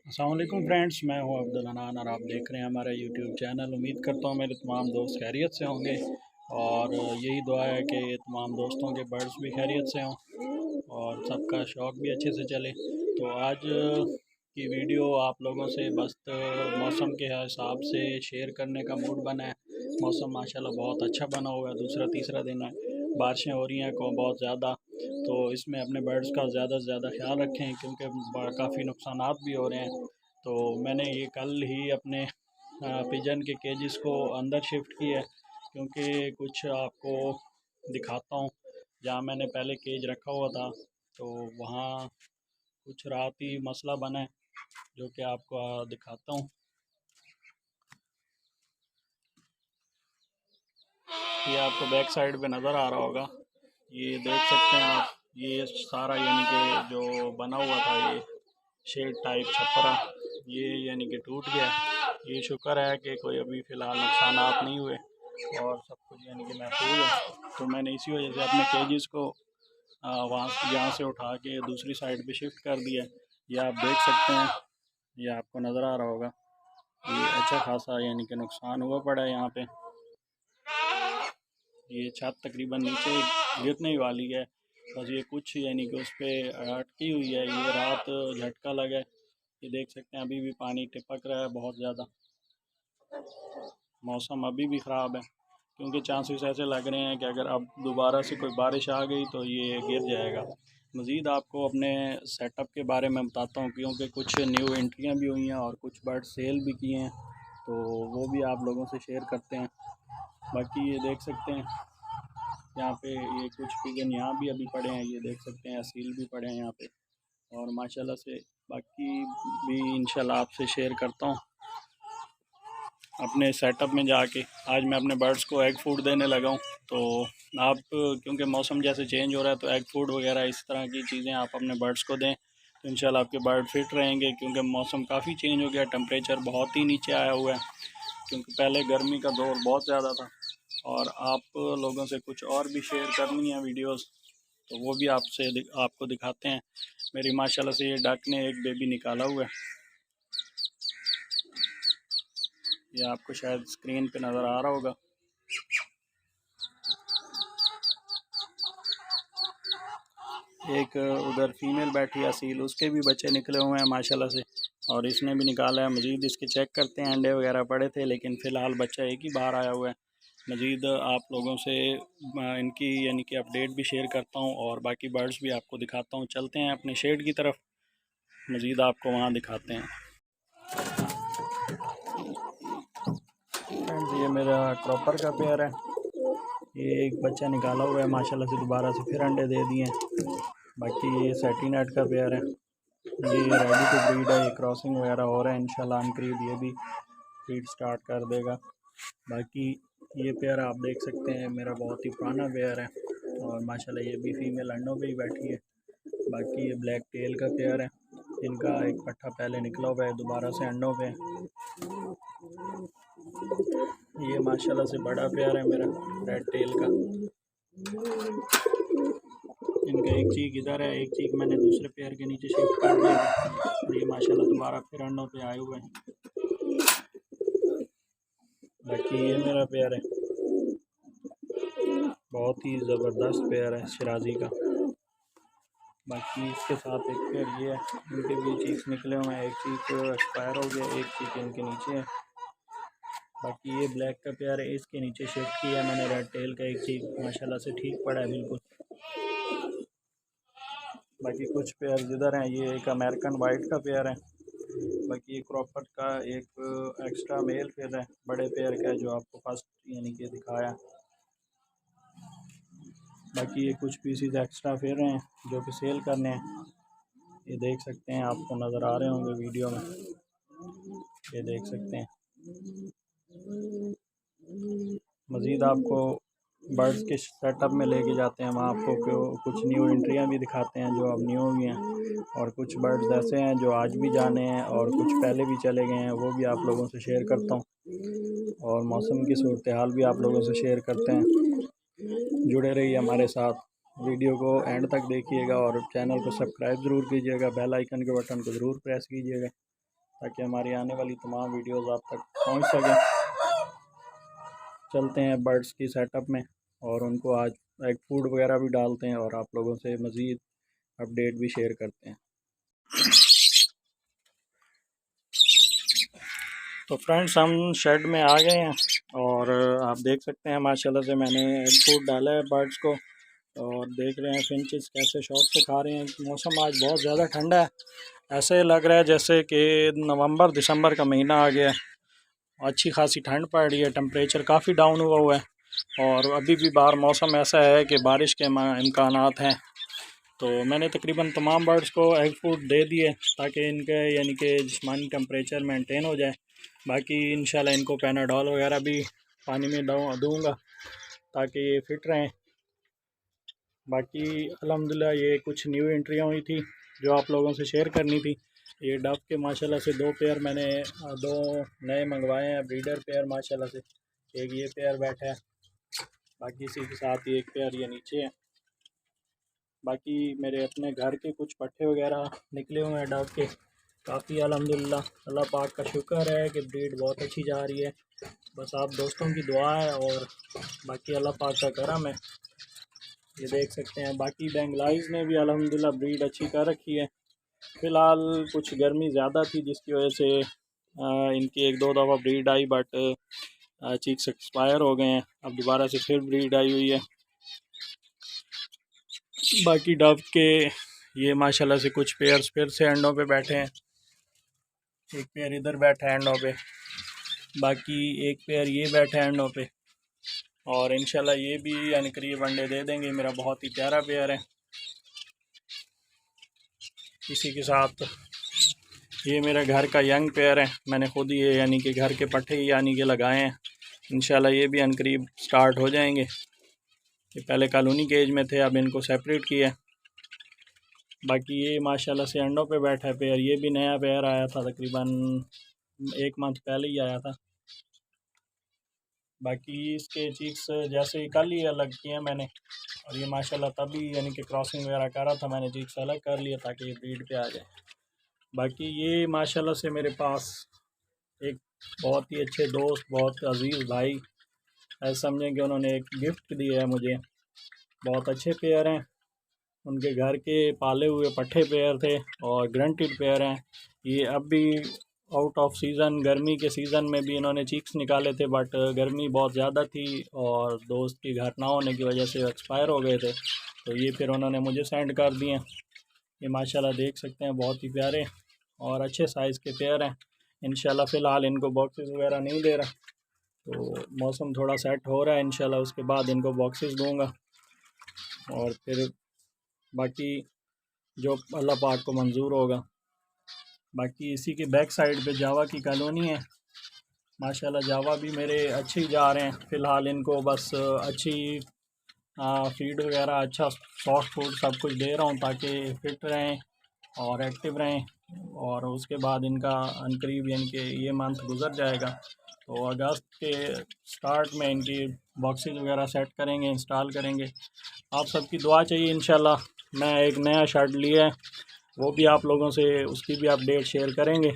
अस्सलाम वालेकुम फ्रेंड्स, मैं हूं अब्दुल हनान और आप देख रहे हैं हमारा यूट्यूब चैनल। उम्मीद करता हूं मेरे तमाम दोस्त खैरियत से होंगे और यही दुआ है कि तमाम दोस्तों के बर्ड्स भी खैरियत से हों और सबका शौक़ भी अच्छे से चले। तो आज की वीडियो आप लोगों से बस मौसम के हिसाब से शेयर करने का मूड बना है। मौसम माशाल्लाह बहुत अच्छा बना हुआ है, दूसरा तीसरा दिन है, बारिशें हो रही हैं को बहुत ज़्यादा। तो इसमें अपने बर्ड्स का ज़्यादा से ज़्यादा ख्याल रखें क्योंकि काफ़ी नुकसानात भी हो रहे हैं। तो मैंने ये कल ही अपने पिजन के केजेस को अंदर शिफ्ट किया है क्योंकि कुछ आपको दिखाता हूँ। जहाँ मैंने पहले केज रखा हुआ था तो वहाँ कुछ राती मसला बना है जो कि आपको दिखाता हूँ। ये आपको बैक साइड पे नज़र आ रहा होगा, ये देख सकते हैं आप। ये सारा यानी कि जो बना हुआ था ये शेड टाइप छपरा, ये यानी कि टूट गया। ये शुक्र है कि कोई अभी फ़िलहाल नुकसानात नहीं हुए और सब कुछ यानी कि महफूज है। तो मैंने इसी वजह से अपने केजेस को वहाँ यहाँ से उठा के दूसरी साइड पे शिफ्ट कर दिया। ये आप देख सकते हैं, ये आपको नज़र आ रहा होगा। ये अच्छा खासा यानी कि नुकसान हुआ पड़ा है यहाँ पे। ये छत तकरीबन नीचे गिरने ही वाली है, बस ये कुछ यानी कि उस पर अटकी हुई है। ये रात झटका लगा है, ये देख सकते हैं अभी भी पानी टिपक रहा है बहुत ज़्यादा। मौसम अभी भी ख़राब है क्योंकि चांसेस ऐसे लग रहे हैं कि अगर अब दोबारा से कोई बारिश आ गई तो ये गिर जाएगा। मज़ीद आपको अपने सेटअप के बारे में बताता हूँ क्योंकि कुछ न्यू एंट्रियाँ भी हुई हैं और कुछ बर्ड सेल भी किए हैं, तो वो भी आप लोगों से शेयर करते हैं। बाकी ये देख सकते हैं यहाँ पे ये कुछ पिजन यहाँ भी अभी पड़े हैं, ये देख सकते हैं असील भी पड़े हैं यहाँ पे। और माशाल्लाह से बाकी भी इंशाल्लाह आपसे शेयर करता हूँ अपने सेटअप में जाके। आज मैं अपने बर्ड्स को एग फूड देने लगा हूँ। तो आप क्योंकि मौसम जैसे चेंज हो रहा है तो एग फूड वगैरह इस तरह की चीज़ें आप अपने बर्ड्स को दें तो इंशाल्लाह आपके बर्ड फिट रहेंगे क्योंकि मौसम काफ़ी चेंज हो गया, टेम्परेचर बहुत ही नीचे आया हुआ है क्योंकि पहले गर्मी का दौर बहुत ज़्यादा था। और आप लोगों से कुछ और भी शेयर करनी है वीडियोस तो वो भी आपको दिखाते हैं। मेरी माशाल्लाह से ये डक ने एक बेबी निकाला हुआ है, ये आपको शायद स्क्रीन पे नज़र आ रहा होगा। एक उधर फीमेल बैठी है असील, उसके भी बच्चे निकले हुए हैं माशाल्लाह से और इसने भी निकाला है। मज़ीद इसके चेक करते हैं, अंडे वगैरह पड़े थे लेकिन फ़िलहाल बच्चा एक ही बाहर आया हुआ है। मज़ीद आप लोगों से इनकी यानी कि अपडेट भी शेयर करता हूँ और बाकी बर्ड्स भी आपको दिखाता हूँ। चलते हैं अपने शेड की तरफ, मज़ीद आपको वहाँ दिखाते हैं। फ्रेंड्स ये मेरा क्रॉपर का पेयर है, ये एक बच्चा निकाला हुआ है माशाल्लाह से, दोबारा से फिर अंडे दे दिए हैं। बाकी ये सेटिनेट का पेयर है, ये रेडी टू ब्रीड है, ये क्रॉसिंग वगैरह हो रहा है इंशाल्लाह अनकरीब ये भी ब्रीड स्टार्ट कर देगा। बाकी ये पेयर आप देख सकते हैं मेरा बहुत ही पुराना पेयर है और माशाल्लाह ये भी फीमेल अंडों पे ही बैठी है। बाकी ये ब्लैक टेल का पेयर है, इनका एक पट्ठा पहले निकला हुआ है, दोबारा से अंडों पे। ये माशाल्लाह से बड़ा पेयर है मेरा रेड टेल का। इनका एक चीक इधर है, एक चीक मैंने दूसरे पेयर के नीचे शिफ्ट कर दिया और ये माशाल्लाह दोबारा फिर अंडों पे आए हुए हैं। बाकी ये मेरा पेयर है, बहुत ही ज़बरदस्त पेयर है शराजी का। बाकी इसके साथ एक पेयर ये है, इनके भी चीक निकले हुए हैं, एक चीक एक्सपायर हो गया, एक चीक इनके नीचे है। बाकी ये ब्लैक का पेयर है, इसके नीचे शिफ्ट किया है मैंने रेड टेल का, एक चीक माशाल्लाह से ठीक पड़ा है बिल्कुल। बाकी कुछ पेयर इधर हैं, ये एक अमेरिकन वाइट का पेयर है। बाकी ये क्रॉपर का एक एक्स्ट्रा मेल पेयर है बड़े पेयर का है जो आपको फर्स्ट यानी कि दिखाया। बाकी ये कुछ पीसीज एक्स्ट्रा फेर हैं जो कि सेल करने हैं, ये देख सकते हैं, आपको नज़र आ रहे होंगे वीडियो में, ये देख सकते हैं। मज़ीद आपको बर्ड्स के सेटअप में लेके जाते हैं, वहाँ आपको कुछ न्यू एंट्रियाँ भी दिखाते हैं जो अब न्यू हुई हैं और कुछ बर्ड्स ऐसे हैं जो आज भी जाने हैं और कुछ पहले भी चले गए हैं, वो भी आप लोगों से शेयर करता हूँ और मौसम की सूरत हाल भी आप लोगों से शेयर करते हैं। जुड़े रहिए हमारे साथ, वीडियो को एंड तक देखिएगा और चैनल को सब्सक्राइब ज़रूर कीजिएगा, बेल आइकन के बटन को ज़रूर प्रेस कीजिएगा ताकि हमारी आने वाली तमाम वीडियोज़ आप तक पहुँच सकें। चलते हैं बर्ड्स की सेटअप में और उनको आज एक फूड वगैरह भी डालते हैं और आप लोगों से मज़ीद अपडेट भी शेयर करते हैं। तो फ्रेंड्स हम शेड में आ गए हैं और आप देख सकते हैं माशाल्लाह से मैंने एग फूड डाला है बर्ड्स को और देख रहे हैं फिंचेस कैसे शौक से खा रहे हैं। मौसम आज बहुत ज़्यादा ठंडा है, ऐसे लग रहा है जैसे कि नवंबर दिसंबर का महीना आ गया है। अच्छी खासी ठंड पड़ रही है, टेम्परेचर काफ़ी डाउन हुआ है और अभी भी बाहर मौसम ऐसा है कि बारिश के इम्कानात हैं। तो मैंने तकरीबन तमाम बर्ड्स को एग फूड दे दिए ताकि इनके यानी कि जिस्मानी टेम्परेचर मेंटेन हो जाए। बाकी इंशाल्लाह इनको पैनाडोल वगैरह भी पानी में दूँगा ताकि ये फिट रहें। बाकी अल्हम्दुलिल्लाह ये कुछ न्यू एंट्रियाँ हुई थी जो आप लोगों से शेयर करनी थी। ये डव के माशाल्लाह से 2 पेयर मैंने 2 नए मंगवाए हैं, ब्रीडर पेयर माशाल्लाह से। एक ये पेयर बैठा है, बाकी इसी के साथ ही एक पेयर ये नीचे है। बाकी मेरे अपने घर के कुछ पट्टे वगैरह निकले हुए हैं डव के, काफ़ी अल्हम्दुलिल्लाह अल्लाह पाक का शुक्र है कि ब्रीड बहुत अच्छी जा रही है। बस आप दोस्तों की दुआ है और बाकी अल्लाह पाक का करम है। ये देख सकते हैं बाकी बेंगलाइज ने भी अल्हम्दुलिल्लाह ब्रीड अच्छी कर रखी है। फ़िलहाल कुछ गर्मी ज़्यादा थी जिसकी वजह से इनकी 1-2 दफ़ा breed I but cheeks expire हो गए हैं। अब दोबारा से फिर ब्रीड आई हुई है। बाकी डव के ये माशाल्लाह से कुछ पेयर्स फिर से अंडों पे बैठे हैं। एक पेयर इधर बैठा है अंडों पे, बाकी एक पेयर ये बैठा है अंडों पे और इंशाल्लाह ये भी यानी करीब अंडे दे देंगे। मेरा बहुत ही प्यारा पेयर है। इसी के साथ ये मेरा घर का यंग पेयर है, मैंने खुद ये यानी कि घर के पट्टे यानी कि लगाए हैं। इंशाल्लाह ये भी अनकरीब स्टार्ट हो जाएंगे। ये पहले कॉलोनी के एज में थे, अब इनको सेपरेट किया है। बाकी ये माशाल्लाह से अंडों पे बैठा है पेयर, ये भी नया पेयर आया था, तकरीबन 1 मंथ पहले ही आया था। बाकी इसके चीक्स जैसे ही कल ही अलग किए हैं मैंने और ये माशाल्लाह तभी यानी कि क्रॉसिंग वगैरह कर रहा था, मैंने चीक्स अलग कर लिया ताकि ये ब्रीड पे आ जाए। बाकी ये माशाल्लाह से मेरे पास एक बहुत ही अच्छे दोस्त, बहुत अजीज़ भाई ऐसा समझें कि उन्होंने एक गिफ्ट दिया है मुझे। बहुत अच्छे पेयर हैं, उनके घर के पाले हुए पट्ठे पेयर थे और ग्रंटेड पेयर हैं। ये अब भी आउट ऑफ सीज़न, गर्मी के सीज़न में भी इन्होंने चीक्स निकाले थे बट गर्मी बहुत ज़्यादा थी और दोस्त की घर ना होने की वजह से एक्सपायर हो गए थे, तो ये फिर उन्होंने मुझे सेंड कर दिए। ये माशाल्लाह देख सकते हैं बहुत ही प्यारे और अच्छे साइज़ के पेयर हैं। इंशाल्लाह फ़िलहाल इनको बॉक्सेस वगैरह नहीं दे रहा, तो मौसम थोड़ा सेट हो रहा है, इंशाल्लाह उसके बाद इनको बॉक्सेस दूंगा और फिर बाकी जो अल्लाह पाक को मंजूर होगा। बाकी इसी के बैक साइड पे जावा की कॉलोनी है। माशाल्लाह जावा भी मेरे अच्छे ही जा रहे हैं। फ़िलहाल इनको बस अच्छी फीड वगैरह, अच्छा सॉफ्ट फूड सब कुछ दे रहा हूँ ताकि फिट रहें और एक्टिव रहें और उसके बाद इनका अनकरीब यानी कि ये मंथ गुज़र जाएगा तो अगस्त के स्टार्ट में इनकी बॉक्सेस वगैरह सेट करेंगे, इंस्टॉल करेंगे। आप सबकी दुआ चाहिए इंशाल्लाह। मैं एक नया शेड लिया है, वो भी आप लोगों से उसकी भी अपडेट शेयर करेंगे।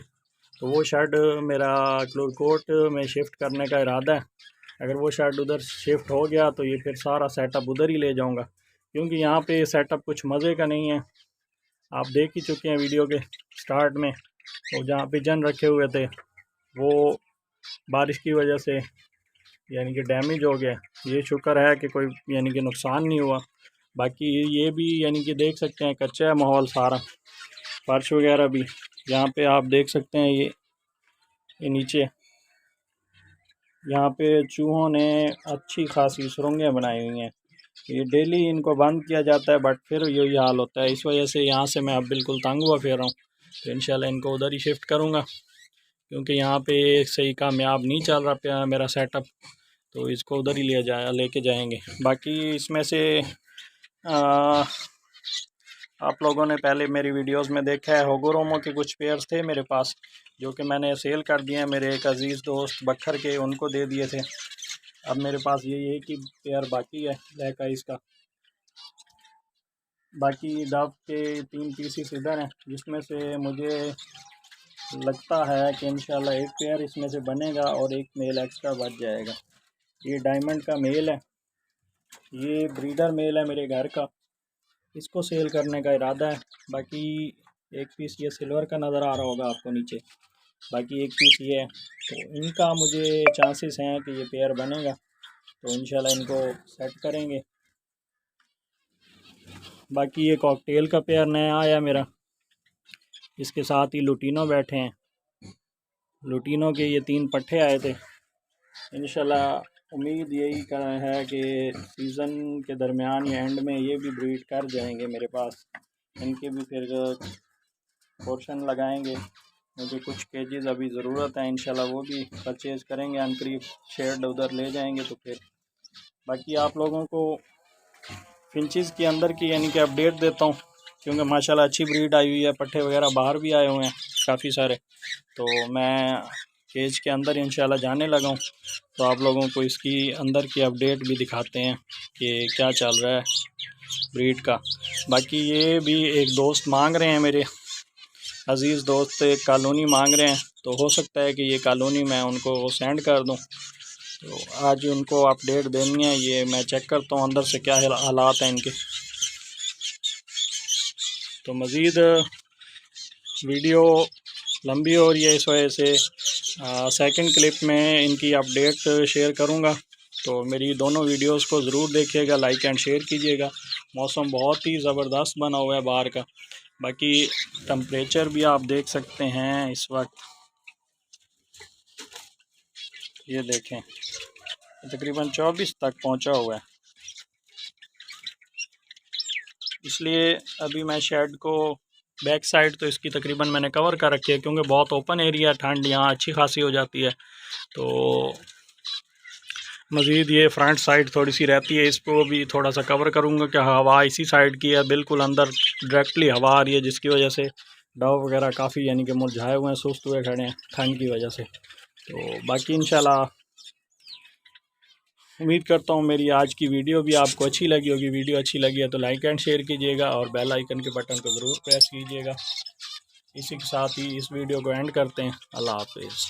तो वो शेड मेरा क्लोरकोट में शिफ्ट करने का इरादा है। अगर वो शेड उधर शिफ्ट हो गया तो ये फिर सारा सेटअप उधर ही ले जाऊंगा, क्योंकि यहाँ पे सेटअप कुछ मज़े का नहीं है। आप देख ही चुके हैं वीडियो के स्टार्ट में, तो जहाँ पिजन रखे हुए थे वो बारिश की वजह से यानी कि डैमेज हो गया। ये शुक्र है कि कोई यानी कि नुकसान नहीं हुआ। बाकी ये भी यानी कि देख सकते हैं कच्चा है माहौल सारा, फर्श वगैरह भी यहाँ पे आप देख सकते हैं। ये नीचे यहाँ पे चूहों ने अच्छी खासी सुरंगें बनाई हुई हैं। ये डेली इनको बंद किया जाता है बट फिर यही हाल होता है। इस वजह से यहाँ से मैं अब बिल्कुल तंग हुआ फिर रहा हूँ। तो इंशाल्लाह इनको उधर ही शिफ्ट करूँगा, क्योंकि यहाँ पे सही कामयाब नहीं चल रहा मेरा सेटअप, तो इसको उधर ही लेके जाएंगे। बाकी इसमें से आप लोगों ने पहले मेरी वीडियोस में देखा है होगोरोमो के कुछ पेयर्स थे मेरे पास जो कि मैंने सेल कर दिए हैं। मेरे एक अज़ीज़ दोस्त बखर के उनको दे दिए थे। अब मेरे पास ये एक ही पेयर बाकी है ब्लैक आइस का। बाकी डव के 3 पीसीस इधर हैं, जिसमें से मुझे लगता है कि इंशाल्लाह एक पेयर इसमें से बनेगा और एक मेल एक्स्ट्रा बच जाएगा। ये डायमंड का मेल है, ये ब्रीडर मेल है मेरे घर का, इसको सेल करने का इरादा है। बाकी एक पीस ये सिल्वर का नज़र आ रहा होगा आपको नीचे, बाकी एक पीस ये है। तो इनका मुझे चांसेस हैं कि ये पेयर बनेगा, तो इंशाल्लाह इनको सेट करेंगे। बाकी ये कॉकटेल का पेयर नया आया मेरा, इसके साथ ही लुटीनो बैठे हैं। लुटीनो के ये 3 पट्ठे आए थे। इंशाल्लाह उम्मीद यही है कि सीज़न के दरमियान या एंड में ये भी ब्रीड कर जाएंगे मेरे पास। इनके भी फिर पोर्शन लगाएंगे। मुझे कुछ केजेस अभी ज़रूरत है, इंशाल्लाह वो भी परचेज़ करेंगे अनकरीब, शेड उधर ले जाएंगे। तो फिर बाकी आप लोगों को फिंचेस के अंदर की यानी कि अपडेट देता हूँ, क्योंकि माशाल्लाह अच्छी ब्रीड आई हुई है। पट्ठे वगैरह बाहर भी आए हुए हैं काफ़ी सारे, तो मैं केज के अंदर इंशाल्लाह जाने लगा हूँ। तो आप लोगों को इसकी अंदर की अपडेट भी दिखाते हैं कि क्या चल रहा है ब्रीड का। बाकी ये भी एक दोस्त मांग रहे हैं, मेरे अज़ीज़ दोस्त एक कॉलोनी मांग रहे हैं, तो हो सकता है कि ये कॉलोनी मैं उनको सेंड कर दूँ। तो आज उनको अपडेट देनी है, ये मैं चेक करता हूँ अंदर से क्या हालात हैं इनके। तो मज़ीद वीडियो लंबी हो रही है, इस वजह से सेकंड क्लिप में इनकी अपडेट शेयर करूँगा। तो मेरी दोनों वीडियोस को ज़रूर देखिएगा, लाइक एंड शेयर कीजिएगा। मौसम बहुत ही ज़बरदस्त बना हुआ है बाहर का। बाकी टेम्परेचर भी आप देख सकते हैं इस वक्त, ये देखें तकरीबन 24 तक पहुंचा हुआ है। इसलिए अभी मैं शेड को बैक साइड तो इसकी तकरीबन मैंने कवर कर रखी है, क्योंकि बहुत ओपन एरिया, ठंड यहाँ अच्छी खासी हो जाती है। तो मज़ीद ये फ्रंट साइड थोड़ी सी रहती है, इसको भी थोड़ा सा कवर करूँगा कि हवा इसी साइड की है, बिल्कुल अंदर डायरेक्टली हवा आ रही है, जिसकी वजह से डव वगैरह काफ़ी यानी कि मुरझाए हुए हैं, सुस्त हुए खड़े हैं ठंड की वजह से। तो बाकी इंशाल्लाह उम्मीद करता हूँ मेरी आज की वीडियो भी आपको अच्छी लगी होगी। वीडियो अच्छी लगी है तो लाइक एंड शेयर कीजिएगा और बेल आइकन के बटन को ज़रूर प्रेस कीजिएगा। इसी के साथ ही इस वीडियो को एंड करते हैं। अल्लाह हाफिज़।